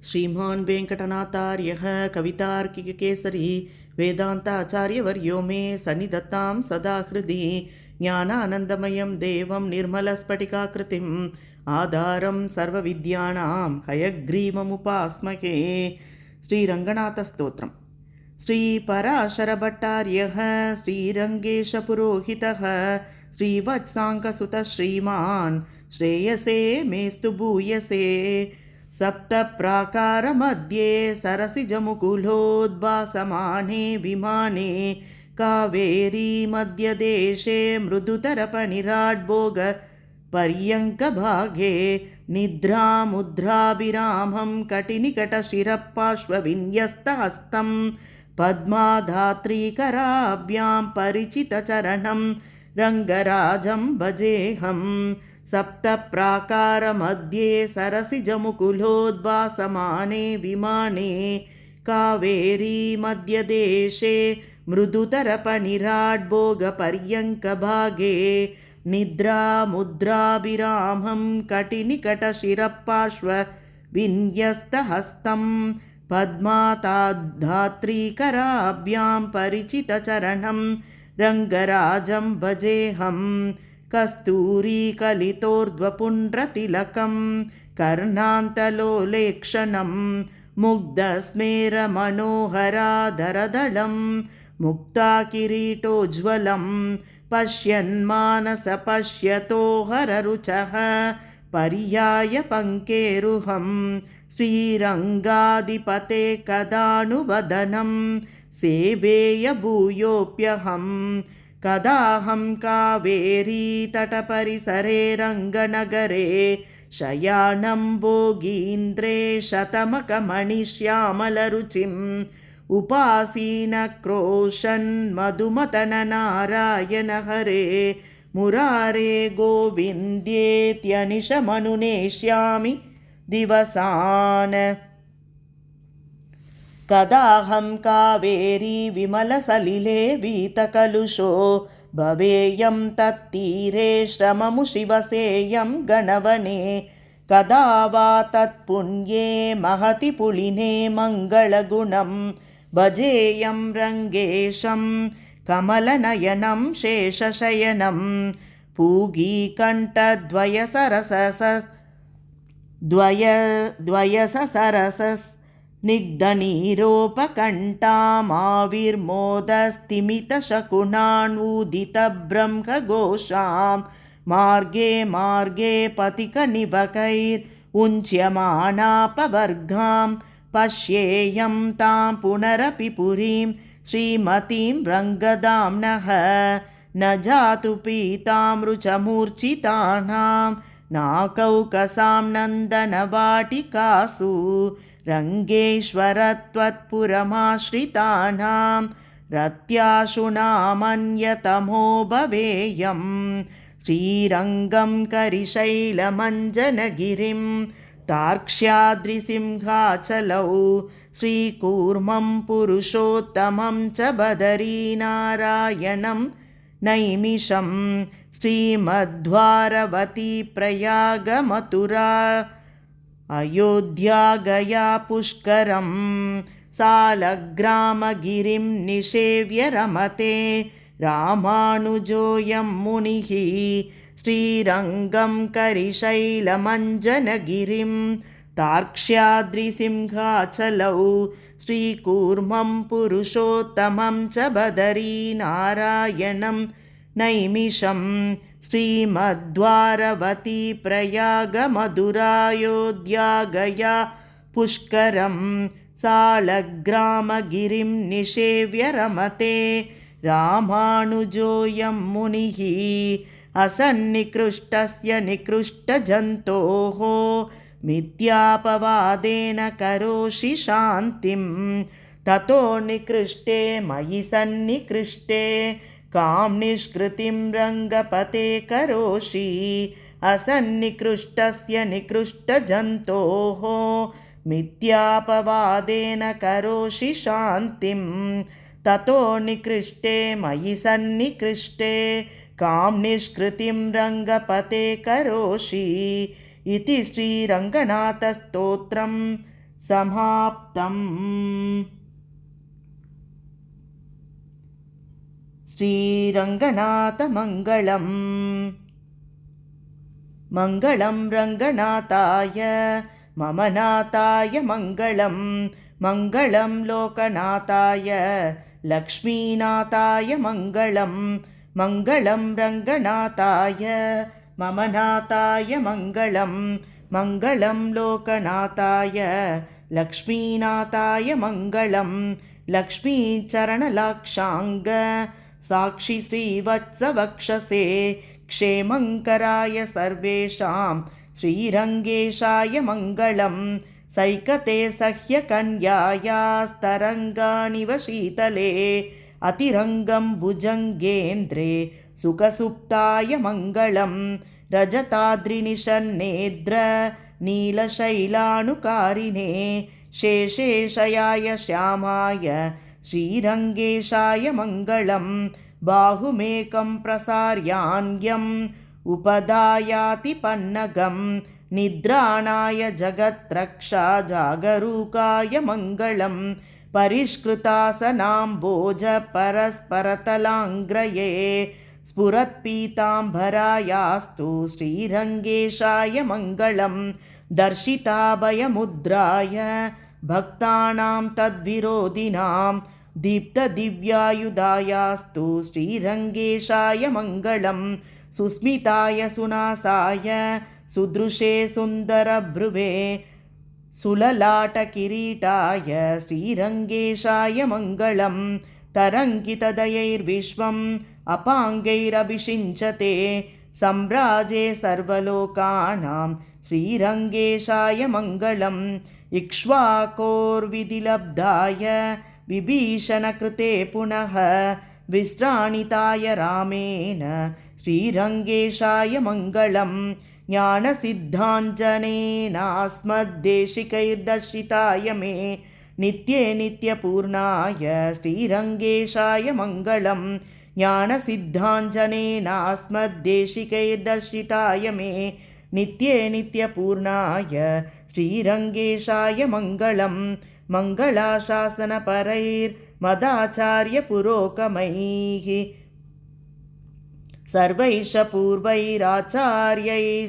श्रीमान् वेङ्कटनाथार्यः कवितार्किककेसरी वेदान्ताचार्यवर्यो मे सन्निधत्तां सदा हृदि ज्ञानानन्दमयं देवं निर्मलस्फटिकाकृतिम् आधारं सर्वविद्यानां हयग्रीवमुपास्महे। श्रीरङ्गनाथस्तोत्रम्। श्रीपराशरभट्टार्यः श्रीरङ्गेशपुरोहितः श्रीवत्साङ्कसुतः श्रीमान् श्रेयसे मेस्तु भूयसे। सप्तप्राकारमध्ये सरसिजमुकुलोद्भासमाने विमाने कावेरी मध्यदेशे मृदुतरपनिराड्भोग पर्यङ्कभागे निद्रामुद्राभिरामं कटिनिकटशिरपार्श्वविन्यस्तहस्तं पद्माधात्रीकराभ्यां परिचितचरणं रङ्गराजं भजेऽहं। सप्तप्राकारमध्ये सरसिजमुकुलोद्भासमाने विमाने कावेरी मध्यदेशे मृदुतरपनिराड्भोगपर्यङ्कभागे निद्रामुद्राभिरामं कटिनिकटशिरपार्श्वविन्यस्तहस्तं पद्माधात्रीकराभ्यां परिचितचरणं रङ्गराजं भजेऽहं। कस्तूरीकलितोर्ध्वपुण्ड्रतिलकं कर्णान्तलोलेक्षणं मुग्धस्मेरमनोहराधरदलं मुक्ताकिरीटोज्ज्वलं पश्यन्मानसपश्यतो हररुचः पर्यायपङ्केरुहं। श्रीरङ्गाधिपते कदानुवदनं सेवेय भूयोऽप्यहं। कदाहं कावेरीतटपरिसरे रङ्गनगरे शयानं भोगीन्द्रे शतमकमणिश्यामलरुचिम् उपासीनक्रोशन् मधुमतननारायण हरे मुरारे गोविन्द्येत्यनिशमनुनेष्यामि दिवसान्। कदाहं कावेरी विमलसलिले वीतकलुषो भवेयं तत्तीरे श्रममुषिवसेयं गणवने। कदा वा तत्पुण्ये महति पुलिने मङ्गलगुणं भजेयं रङ्गेशं कमलनयनं शेषशयनं पूगीकण्ठद्वयसरसस्निग्धनीरोपकण्ठामाविर्मोदस्तिमितशकुनानूदितब्रह्मघोषां मार्गे मार्गे पथिकनिभकैरुञ्च्यमानापवर्गां पश्येयं तां पुनरपि पुरीं श्रीमतीं रङ्गधाम्नः। न जातु पीतामृचमूर्छितानां नाकौकसां नन्दनवाटिकासु रङ्गेश्वरत्वत्पुरमाश्रितानां रत्याशुनामन्यतमो भवेयम्। श्रीरङ्गं करिशैलमञ्जनगिरिं तार्क्ष्याद्रिसिंहाचलौ श्रीकूर्मं पुरुषोत्तमं च बदरीनारायणं नैमिषं। श्रीमध्वारवती प्रयागमथुरा अयोध्या गया पुष्करं सालग्रामगिरिं निषेव्य रमते रामानुजोऽयं मुनिः। श्रीरङ्गं करिशैलमञ्जनगिरिं तार्क्ष्याद्रिसिंहाचलौ श्रीकूर्मं पुरुषोत्तमं च बदरीनारायणं नैमिषं। श्रीमध्वारवती प्रयागमधुरायोध्या गया पुष्करं सालग्रामगिरिं निषेव्य रमते रामानुजोऽयं मुनिः। असन्निकृष्टस्य निकृष्टजन्तोः मिथ्यापवादेन करोषि शान्तिं ततो निकृष्टे मयि सन्निकृष्टे कां निष्कृतिं रङ्गपते करोषि। असन्निकृष्टस्य निकृष्टजन्तोः मिथ्यापवादेन करोषि शान्तिं ततो निकृष्टे मयि सन्निकृष्टे कां निष्कृतिं रङ्गपते करोषि। इति श्रीरङ्गनाथस्तोत्रं समाप्तम्। श्रीरङ्गनाथमङ्गलम्। मङ्गलं रङ्गनाथाय मम नाथाय मङ्गलं, मङ्गलं लोकनाथाय लक्ष्मीनाथाय मङ्गलं, मङ्गलं रङ्गनाथाय मम नाथाय मङ्गलं, मङ्गलं लोकनाथाय लक्ष्मीनाथाय मङ्गलं। लक्ष्मीचरणलाक्षाङ्ग साक्षि श्रीवत्सवक्षसे क्षेमङ्कराय सर्वेषां श्रीरङ्गेशाय मङ्गलं। सैकते सह्यकन्यायास्तरङ्गानिव शीतले अतिरङ्गं भुजङ्गेन्द्रे सुखसुप्ताय मङ्गलं। रजताद्रिनिशन्नेद्र नीलशैलानुकारिणे शेषेशयाय श्यामाय श्रीरङ्गेशाय मङ्गलं। बाहुमेकं प्रसार्यान्यम् उपधायाति पन्नगं, निद्राणाय जगत्रक्षा जागरूकाय मङ्गलं। परिष्कृतासनाम्बोज परस्परतलाङ्ग्रये स्फुरत्पीताम्बरायास्तु श्रीरङ्गेशाय मङ्गलं। दर्शिताभयमुद्राय भक्तानां तद्विरोधिनां दीप्तदिव्यायुधायास्तु श्रीरङ्गेशाय मङ्गलं। सुस्मिताय सुनासाय सुदृशे सुन्दरभ्रुवे सुललाटकिरीटाय श्रीरङ्गेशाय मङ्गलं। तरङ्गितदयैर्विश्वम् अपाङ्गैरभिषिञ्चते सम्राजे सर्वलोकानां श्रीरङ्गेशाय मङ्गलं। इक्ष्वाकोर्विधिलब्धाय विभीषणकृते पुनः विश्राणिताय रामेण श्रीरङ्गेशाय मङ्गलं। ज्ञानसिद्धाञ्जनेनास्मद्देशिकैर्दर्शिताय मे नित्ये नित्यपूर्णाय श्रीरङ्गेशाय मङ्गलं। ज्ञानसिद्धाञ्जनेनास्मद्देशिकैर्दर्शिताय मे नित्ये नित्यपूर्णाय श्रीरङ्गेशाय मङ्गलं। मङ्गलाशासनपरैर्मदाचार्यपुरोगमैः सर्वैश्च पूर्वैराचार्यैः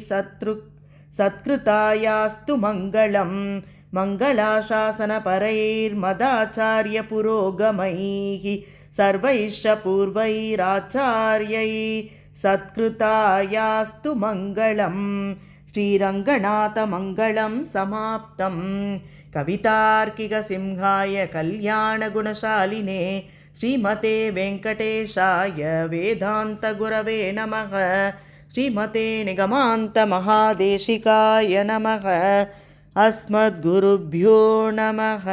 सत्कृतायास्तु मङ्गलं। मङ्गलाशासनपरैर्मदाचार्यपुरोगमैः सर्वैश्च पूर्वैराचार्यैः सत्कृतायास्तु मङ्गलं। श्रीरङ्गनाथमङ्गलं समाप्तम्। कवितार्किकसिंहाय कल्याणगुणशालिने श्रीमते वेङ्कटेशाय वेदान्तगुरवे नमः। श्रीमते निगमान्तमहादेशिकाय नमः। अस्मद्गुरुभ्यो नमः।